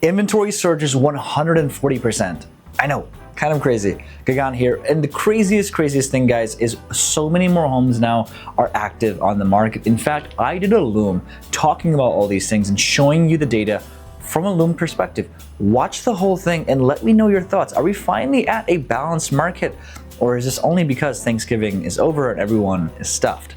Inventory surges 140%. I know, kind of crazy. Gagan here. And the craziest thing, guys, is so many more homes now are active on the market. In fact, I did a Loom talking about all these things and showing you the data from a Loom perspective. Watch the whole thing and let me know your thoughts. Are we finally at a balanced market, or is this only because Thanksgiving is over and everyone is stuffed?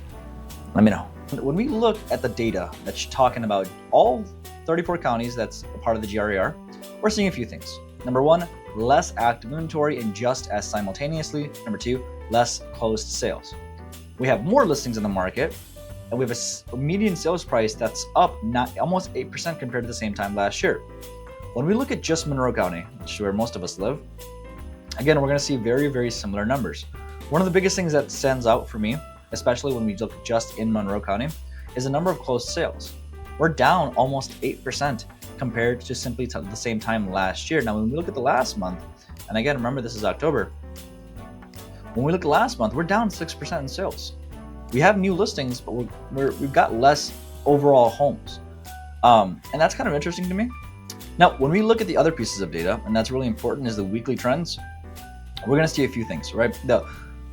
Let me know. When we look at the data that's talking about all 34 counties that's a part of the GRER, we're seeing a few things. Number one, less active inventory and just as simultaneously. Number two, less closed sales. We have more listings in the market, and we have a median sales price that's up almost 8% compared to the same time last year. When we look at just Monroe County, which is where most of us live, again, we're going to see very similar numbers. One of the biggest things that stands out for me, especially when we look just in Monroe County, is the number of closed sales. We're down almost 8% compared to simply the same time last year. Now, when we look at the last month, and again, remember this is October, when we look at last month, we're down 6% in sales. We have new listings, but we've got less overall homes. And that's kind of interesting to me. Now, when we look at the other pieces of data, and that's really important, is the weekly trends, we're going to see a few things, right? The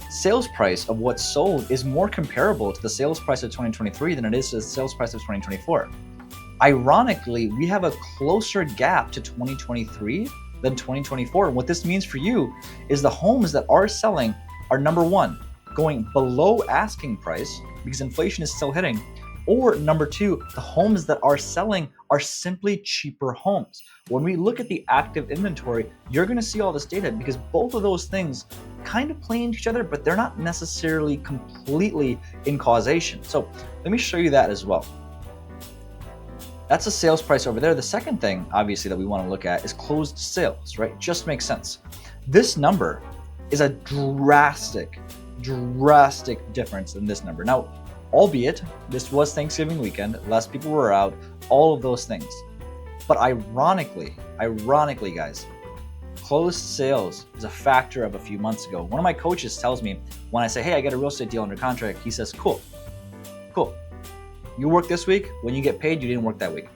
sales price of what's sold is more comparable to the sales price of 2023 than it is to the sales price of 2024. Ironically, we have a closer gap to 2023 than 2024. And what this means for you is the homes that are selling are, number one, going below asking price because inflation is still hitting, or number two, the homes that are selling are simply cheaper homes. When we look at the active inventory, you're going to see all this data because both of those things kind of play into each other, but they're not necessarily completely in causation. So let me show you that as well. That's the sales price over there. The second thing, obviously, that we want to look at is closed sales, right? Just makes sense. This number is a drastic difference in this number. Now, albeit this was Thanksgiving weekend, less people were out, all of those things. But ironically, guys, closed sales is a factor of a few months ago. One of my coaches tells me when I say, hey, I got a real estate deal under contract, he says, cool. You work this week, when you get paid, you didn't work that week.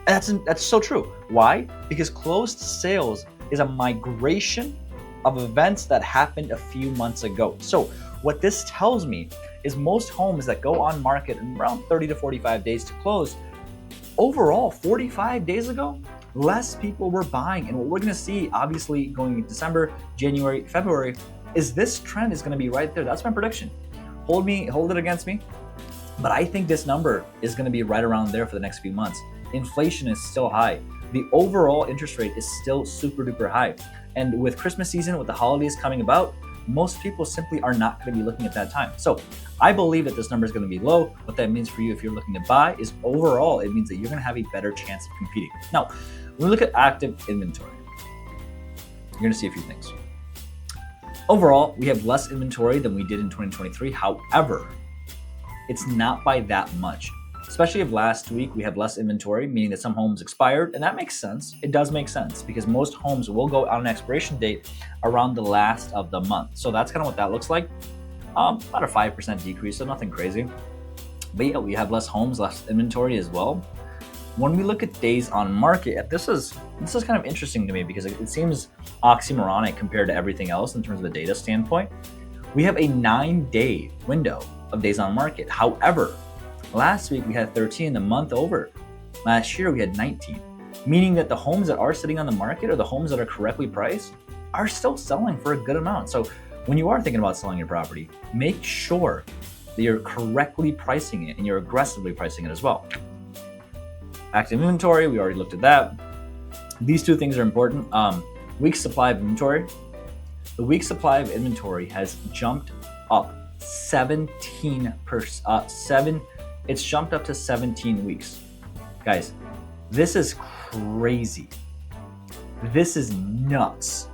And that's so true. Why? Because closed sales is a migration of events that happened a few months ago. So what this tells me is most homes that go on market in around 30 to 45 days to close, overall, 45 days ago, less people were buying. And what we're gonna see, obviously, going into December, January, February, is this trend is gonna be right there. That's my prediction. Hold it against me. But I think this number is gonna be right around there for the next few months. Inflation is still high. The overall interest rate is still super duper high. And with Christmas season, with the holidays coming about, most people simply are not going to be looking at that time. So I believe that this number is going to be low. What that means for you if you're looking to buy is overall, it means that you're going to have a better chance of competing. Now, when we look at active inventory, you're going to see a few things. Overall, we have less inventory than we did in 2023. However, it's not by that much. Especially if last week we have less inventory, meaning that some homes expired, and that makes sense. It does make sense because most homes will go on an expiration date around the last of the month. So that's kind of what that looks like. About a 5% decrease, so nothing crazy. But yeah, we have less homes, less inventory as well. When we look at days on market, this is kind of interesting to me because it seems oxymoronic compared to everything else in terms of a data standpoint. We have a 9-day window of days on market. However, last week we had 13, the month over. Last year we had 19, meaning that the homes that are sitting on the market or the homes that are correctly priced are still selling for a good amount. So when you are thinking about selling your property, make sure that you're correctly pricing it and you're aggressively pricing it as well. Active inventory, we already looked at that. These two things are important. Week supply of inventory. The week supply of inventory has jumped up 17%. It's jumped up to 17 weeks. Guys, this is crazy. This is nuts.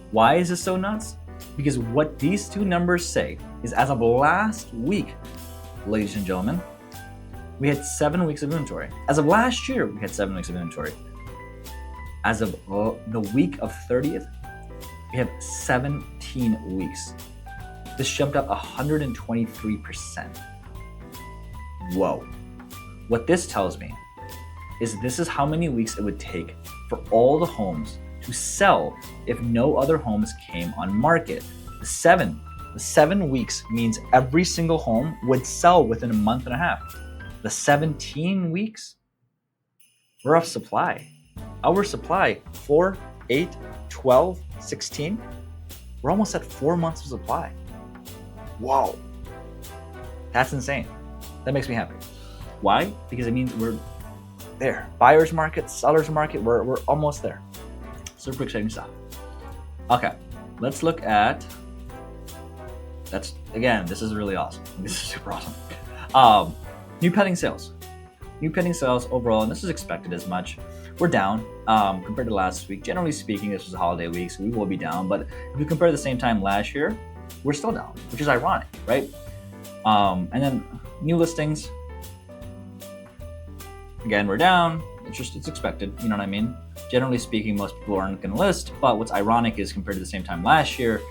Why is this so nuts? Because what these two numbers say is as of last week, ladies and gentlemen, we had 7 weeks of inventory. As of last year, we had 7 weeks of inventory. As of the week of 30th, we have 17 weeks. This jumped up 123%. Whoa. What this tells me is this is how many weeks it would take for all the homes to sell if no other homes came on market. The 7 weeks means every single home would sell within a month and a half. The 17 weeks, we're off supply. Our supply, 4, 8, 12, 16, we're almost at 4 months of supply. Whoa, that's insane. That makes me happy. Why? Because it means we're there. Buyer's market, seller's market, we're almost there. Super exciting stuff. Okay, let's look at, this is really awesome. This is super awesome. New pending sales. New pending sales overall, and this is expected as much. We're down compared to last week. Generally speaking, this was a holiday week, so we will be down. But if you compare the same time last year, we're still down, which is ironic, right? And then new listings. Again, we're down. It's expected, you know what I mean? Generally speaking, most people aren't going to list, but what's ironic is compared to the same time last year,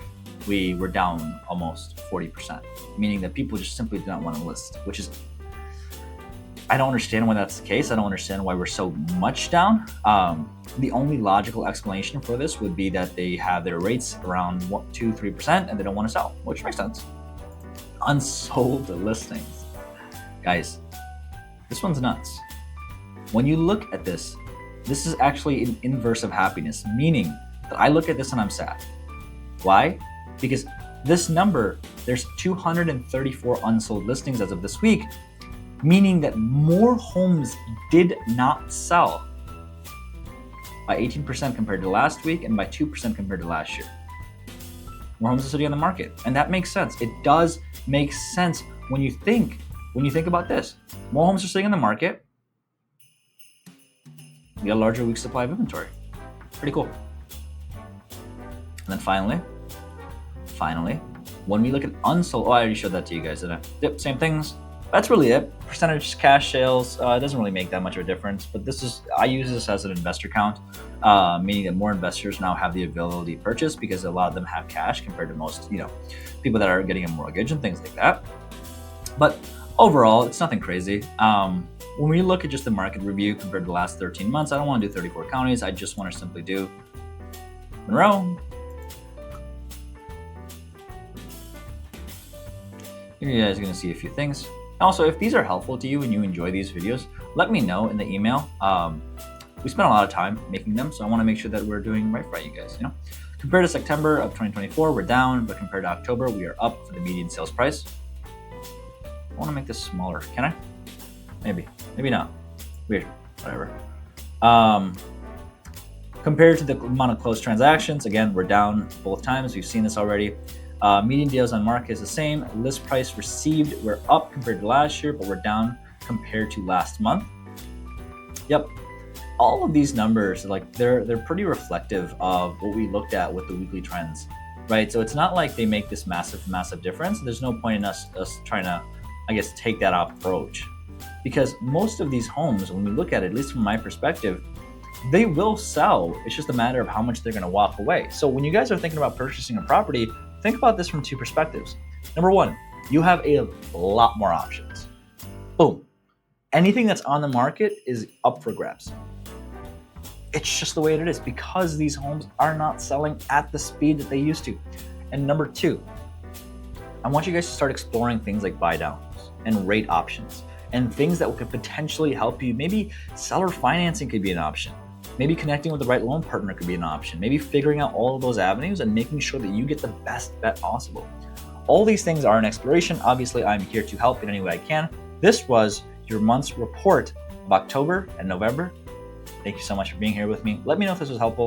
we were down almost 40%, meaning that people just simply do not want to list, which is, I don't understand why that's the case. I don't understand why we're so much down. The only logical explanation for this would be that they have their rates around 2-3% and they don't want to sell, which makes sense. Unsold listings. Guys, this one's nuts. When you look at this is actually an inverse of happiness, meaning that I look at this and I'm sad. Why? Because this number, there's 234 unsold listings as of this week, meaning that more homes did not sell by 18% compared to last week and by 2% compared to last year. More homes are sitting on the market, and that makes sense. It does make sense when you think about this. More homes are sitting on the market. We got a larger week's supply of inventory. Pretty cool. And then finally, when we look at unsold, I already showed that to you guys, didn't I? Yep, same things. That's really it. Percentage cash sales, it doesn't really make that much of a difference, but I use this as an investor count, meaning that more investors now have the ability to purchase because a lot of them have cash compared to most, people that are getting a mortgage and things like that. But overall, it's nothing crazy. When we look at just the market review compared to the last 13 months, I don't want to do 34 counties. I just want to simply do Monroe. Here you guys are going to see a few things. Also, if these are helpful to you and you enjoy these videos, let me know in the email. We spent a lot of time making them, so I want to make sure that we're doing right by you guys. Compared to September of 2024, we're down, but compared to October, we are up for the median sales price. I want to make this smaller. Can I? Maybe not. Weird. Whatever. Compared to the amount of closed transactions, again, we're down both times. We've seen this already. Median deals on market is the same. List price received, we're up compared to last year, but we're down compared to last month. Yep. All of these numbers, they're pretty reflective of what we looked at with the weekly trends, right? So it's not like they make this massive difference. There's no point in us trying to, take that approach. Because most of these homes, when we look at it, at least from my perspective, they will sell. It's just a matter of how much they're going to walk away. So when you guys are thinking about purchasing a property, think about this from two perspectives. Number one, you have a lot more options. Boom. Anything that's on the market is up for grabs. It's just the way it is because these homes are not selling at the speed that they used to. And number two, I want you guys to start exploring things like buy downs and rate options and things that could potentially help you. Maybe seller financing could be an option. Maybe connecting with the right loan partner could be an option. Maybe figuring out all of those avenues and making sure that you get the best bet possible. All these things are an exploration. Obviously, I'm here to help in any way I can. This was your month's report of October and November. Thank you so much for being here with me. Let me know if this was helpful.